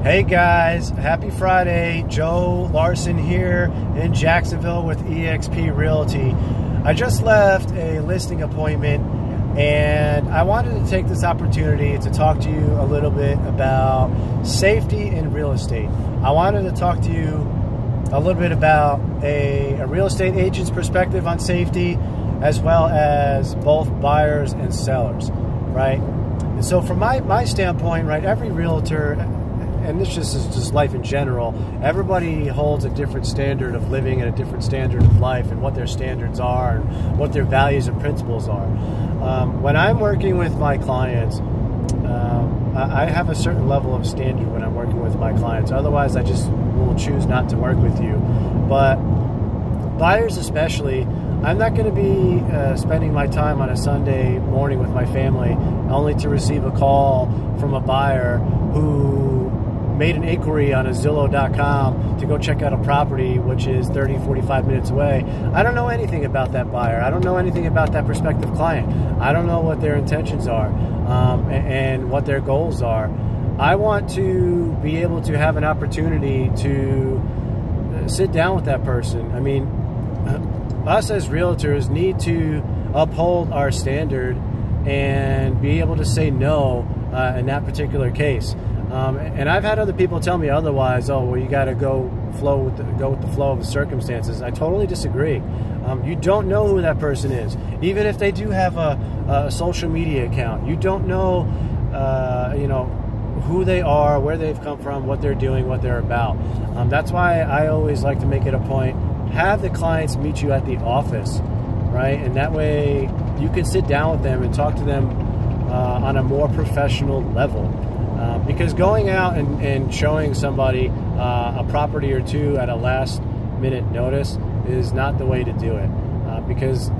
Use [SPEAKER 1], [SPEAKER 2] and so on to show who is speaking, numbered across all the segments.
[SPEAKER 1] Hey guys, happy Friday. Joe Larsen here in Jacksonville with eXp Realty. I just left a listing appointment and I wanted to take this opportunity to talk to you a little bit about safety in real estate. I wanted to talk to you a little bit about a real estate agent's perspective on safety, as well as both buyers and sellers, right? And so from my standpoint, right, every realtor, and this is just life in general, everybody holds a different standard of living and a different standard of life and what their standards are and what their values and principles are. When I'm working with my clients, I have a certain level of standard when I'm working with my clients. Otherwise, I just will choose not to work with you. But buyers especially, I'm not going to be spending my time on a Sunday morning with my family only to receive a call from a buyer who made an inquiry on a Zillow.com to go check out a property which is 30, 45 minutes away. I don't know anything about that buyer. I don't know anything about that prospective client. I don't know what their intentions are and what their goals are. I want to be able to have an opportunity to sit down with that person. I mean, us as realtors need to uphold our standard and be able to say no in that particular case. And I've had other people tell me otherwise. Oh, well, you got to go with the flow of the circumstances. I totally disagree. You don't know who that person is, even if they do have a social media account. You don't know, who they are, where they've come from, what they're doing, what they're about. That's why I always like to make it a point. Have the clients meet you at the office, right? And that way you can sit down with them and talk to them on a more professional level. Because going out and showing somebody a property or two at a last minute notice is not the way to do it. Because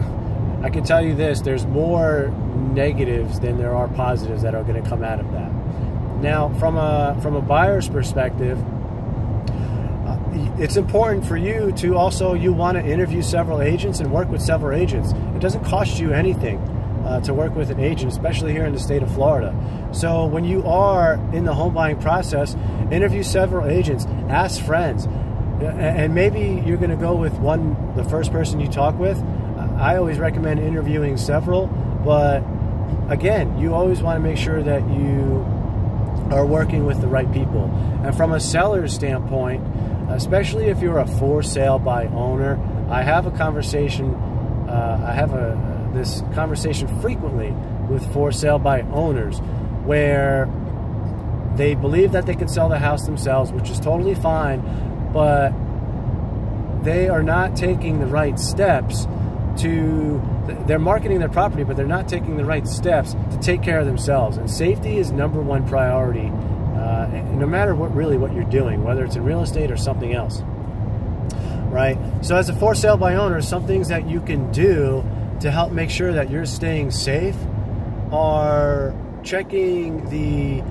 [SPEAKER 1] I can tell you this, there's more negatives than there are positives that are going to come out of that. Now, from a buyer's perspective, it's important for you to also, you want to interview several agents and work with several agents. It doesn't cost you anything to work with an agent, especially here in the state of Florida. So when you are in the home buying process, interview several agents, ask friends, and maybe you're going to go with the first person you talk with. I always recommend interviewing several, but again, you always want to make sure that you are working with the right people. And from a seller's standpoint, especially if you're a for sale by owner, I have a conversation, this conversation frequently with for sale by owners where they believe that they can sell the house themselves, which is totally fine, but they are not taking the right steps they're marketing their property, but they're not taking the right steps to take care of themselves. And safety is #1 priority, no matter what you're doing, whether it's in real estate or something else, right? So as a for sale by owner, some things that you can do to help make sure that you're staying safe are checking the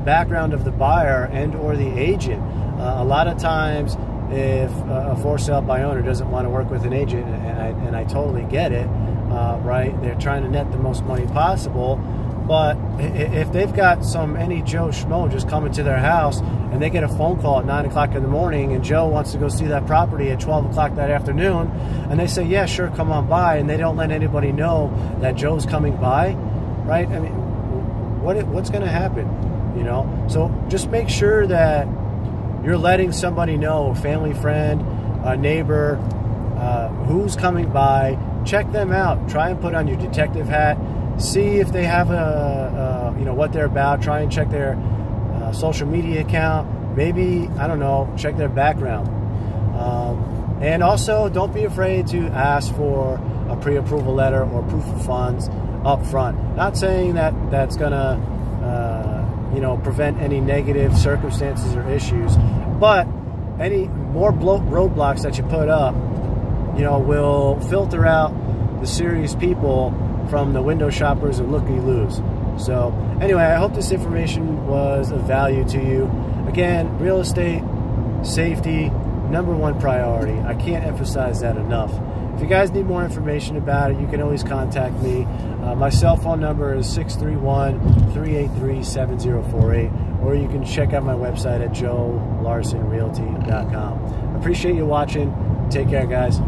[SPEAKER 1] background of the buyer and or the agent. A lot of times, if a for sale by owner doesn't want to work with an agent, and I totally get it, right? They're trying to net the most money possible. But if they've got any Joe Schmo just coming to their house and they get a phone call at 9 o'clock in the morning and Joe wants to go see that property at 12 o'clock that afternoon, and they say, yeah, sure, come on by, and they don't let anybody know that Joe's coming by, right? I mean, what's going to happen, So just make sure that you're letting somebody know, a family friend, a neighbor, who's coming by. Check them out. Try and put on your detective hat. See if they have what they're about. Try and check their social media account. Maybe, I don't know, check their background. And also, don't be afraid to ask for a pre-approval letter or proof of funds up front. Not saying that that's going to, prevent any negative circumstances or issues, but any more roadblocks that you put up, will filter out the serious people from the window shoppers and looky-loos. So anyway, I hope this information was of value to you. Again, real estate, safety, #1 priority. I can't emphasize that enough. If you guys need more information about it, you can always contact me. My cell phone number is 631-383-7048, or you can check out my website at joelarsenrealty.com. Appreciate you watching. Take care, guys.